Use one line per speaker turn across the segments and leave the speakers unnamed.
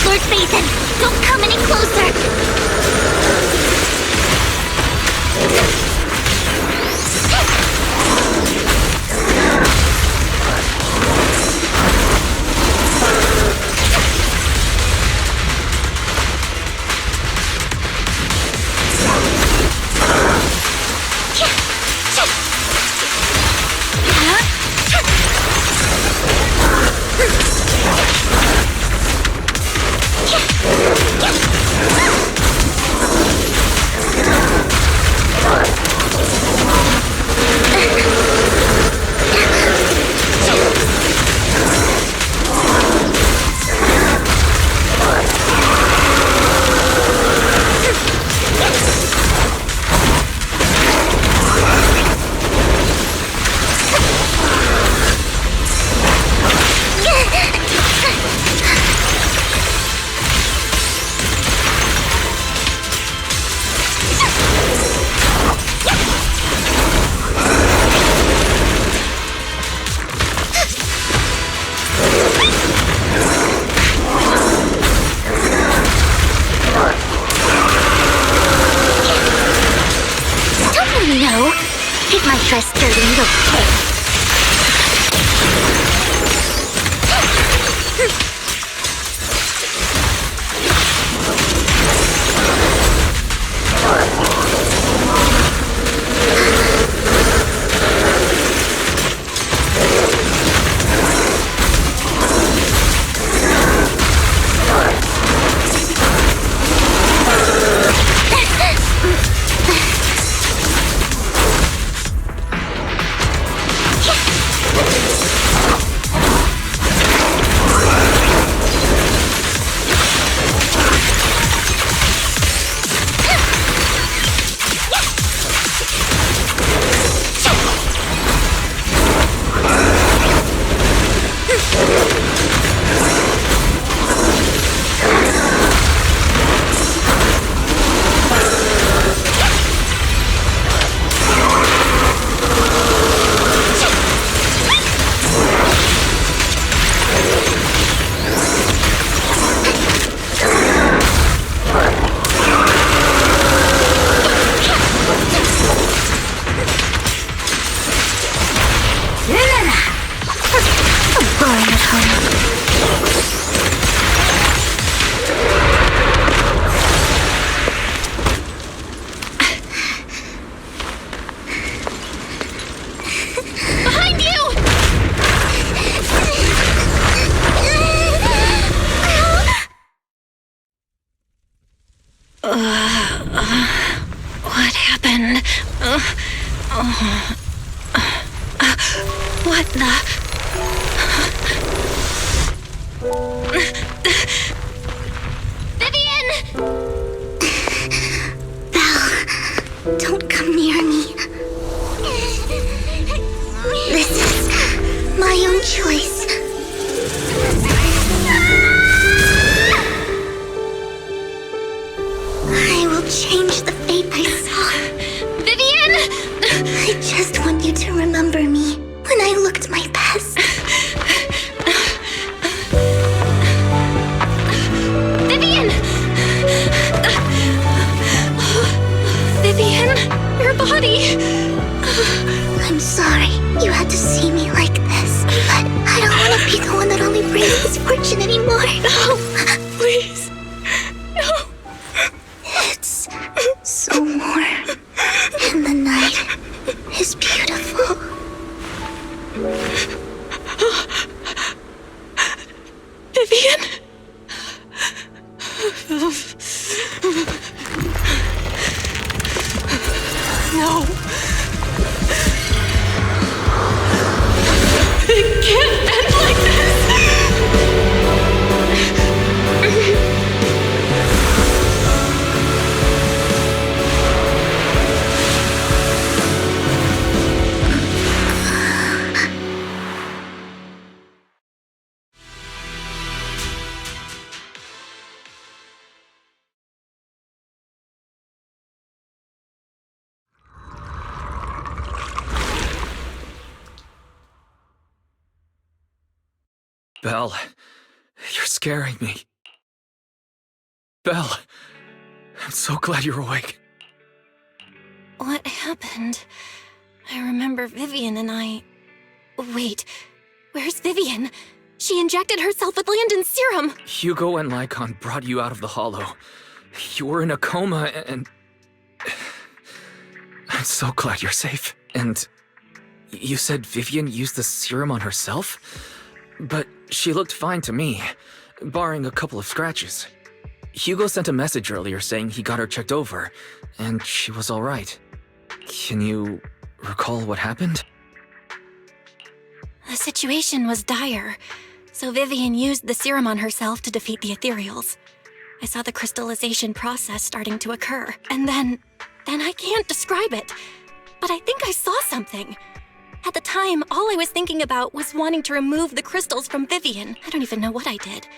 Lord Phaeton, don't come any closer! Keep my dress dirty and okay. What happened? What the? Vivian! Belle, don't come near me. This is my own choice. I will change the fate I saw. Vivian! I just want you to remember me when I looked my best. Vivian! Vivian, your body. I'm sorry you had to see me like this, but I don't want to be the one that only brings misfortune anymore. No, please. No. It's so warm, and the night is beautiful. Vivian? No. It can't end like this.
Belle, you're scaring me. Belle, I'm so glad you're awake.
What happened? I remember Vivian and I... Wait, where's Vivian? She injected herself with Landon's serum!
Hugo and Lycon brought you out of the hollow. You were in a coma and... I'm so glad you're safe. And you said Vivian used the serum on herself? But she looked fine to me, barring a couple of scratches. Hugo sent a message earlier saying he got her checked over, and she was all right. Can you recall what happened?
The situation was dire, so Vivian used the serum on herself to defeat the ethereals. I saw the crystallization process starting to occur, and then I can't describe it, but I think I saw something. At the time, all I was thinking about was wanting to remove the crystals from Vivian. I don't even know what I did.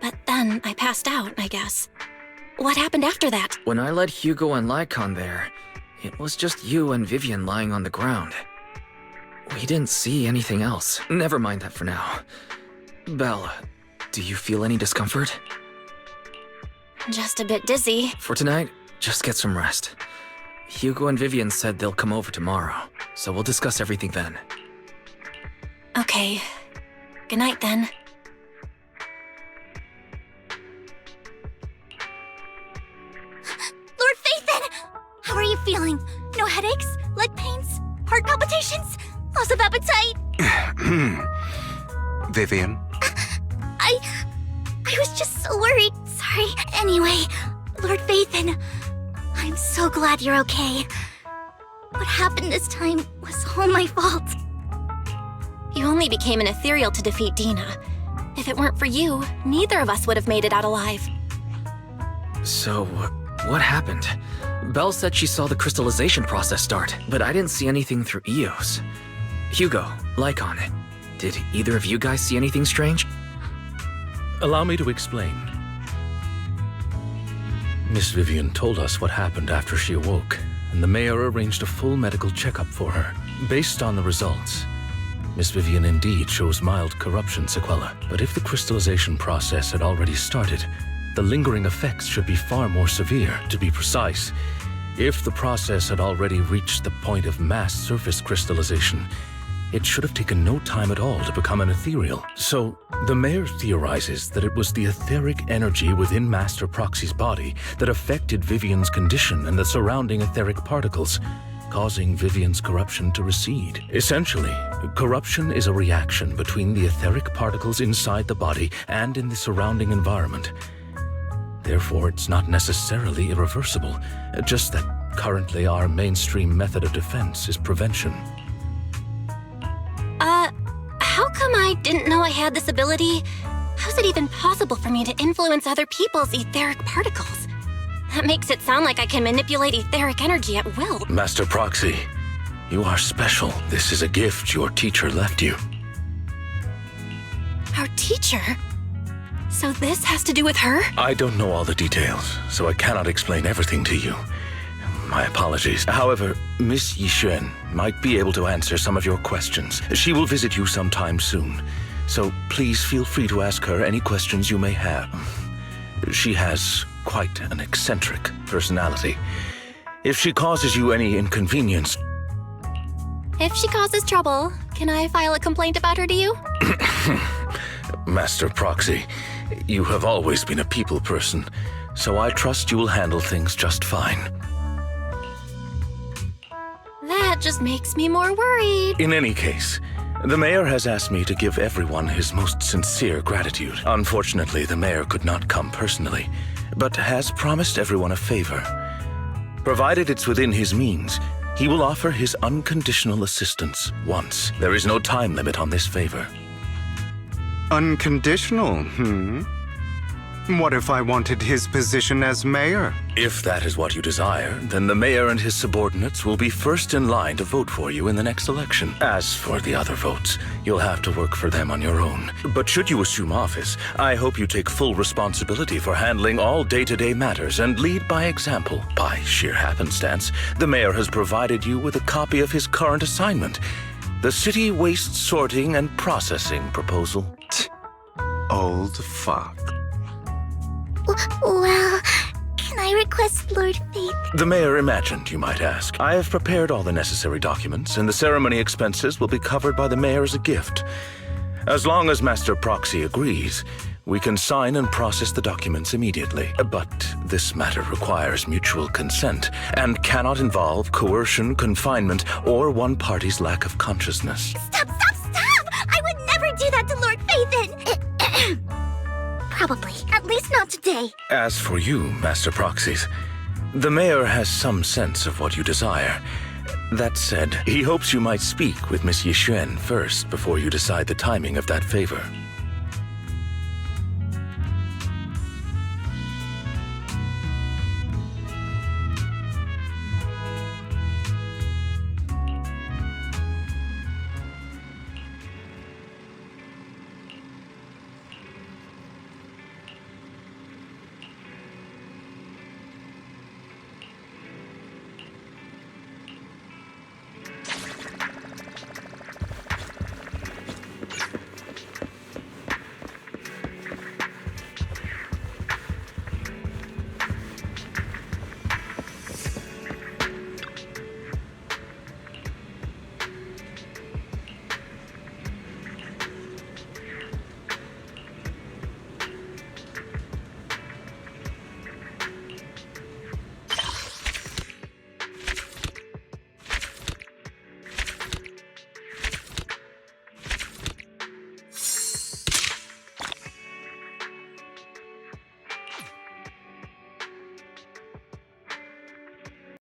But then I passed out, I guess. What happened after that?
When I led Hugo and Lycon there, it was just you and Vivian lying on the ground. We didn't see anything else. Never mind that for now. Belle, do you feel any discomfort?
Just a bit dizzy.
For tonight, just get some rest. Hugo and Vivian said they'll come over tomorrow, so we'll discuss everything then.
Okay. Good night then. Lord Phaethon! How are you feeling? No headaches? Leg pains? Heart palpitations? Loss of appetite?
Vivian?
I was just so worried. Sorry. Anyway, Lord Phaethon, I'm so glad you're okay. What happened this time was all my fault. You only became an ethereal to defeat Dina. If it weren't for you, neither of us would have made it out alive.
So, what happened? Belle said she saw the crystallization process start, but I didn't see anything through EOS. Hugo, Lycon, did either of you guys see anything strange?
Allow me to explain. Miss Vivian told us what happened after she awoke, and the mayor arranged a full medical checkup for her. Based on the results, Miss Vivian indeed shows mild corruption sequelae, but if the crystallization process had already started, the lingering effects should be far more severe. To be precise, if the process had already reached the point of mass surface crystallization, it should have taken no time at all to become an ethereal. So, the mayor theorizes that it was the etheric energy within Master Proxy's body that affected Vivian's condition and the surrounding etheric particles, causing Vivian's corruption to recede. Essentially, corruption is a reaction between the etheric particles inside the body and in the surrounding environment. Therefore, it's not necessarily irreversible, just that currently our mainstream method of defense is prevention.
How come I didn't know I had this ability? How's it even possible for me to influence other people's etheric particles? That makes it sound like I can manipulate etheric energy at will.
Master Proxy, you are special. This is a gift your teacher left you.
Our teacher? So this has to do with her?
I don't know all the details, so I cannot explain everything to you. My apologies. However, Miss Yixuan might be able to answer some of your questions. She will visit you sometime soon, so please feel free to ask her any questions you may have. She has quite an eccentric personality. If she causes you any inconvenience...
If she causes trouble, can I file a complaint about her to you?
Master Proxy, you have always been a people person, so I trust you will handle things just fine.
That just makes me more worried.
In any case, the mayor has asked me to give everyone his most sincere gratitude. Unfortunately, the mayor could not come personally, but has promised everyone a favor. Provided it's within his means, he will offer his unconditional assistance once. There is no time limit on this favor.
Unconditional, What if I wanted his position as mayor?
If that is what you desire, then the mayor and his subordinates will be first in line to vote for you in the next election. As for the other votes, you'll have to work for them on your own. But should you assume office, I hope you take full responsibility for handling all day-to-day matters and lead by example. By sheer happenstance, the mayor has provided you with a copy of his current assignment, the City Waste Sorting and Processing proposal.
Old fuck.
Well, can I request Lord Faith?
The mayor imagined you might ask. I have prepared all the necessary documents, and the ceremony expenses will be covered by the mayor as a gift. As long as Master Proxy agrees, we can sign and process the documents immediately. But this matter requires mutual consent and cannot involve coercion, confinement, or one party's lack of consciousness.
Stop! I would never do that to Lord Phaethon! Probably. At least not today.
As for you, Master Proxies, the mayor has some sense of what you desire. That said, he hopes you might speak with Miss Yixuan first before you decide the timing of that favor.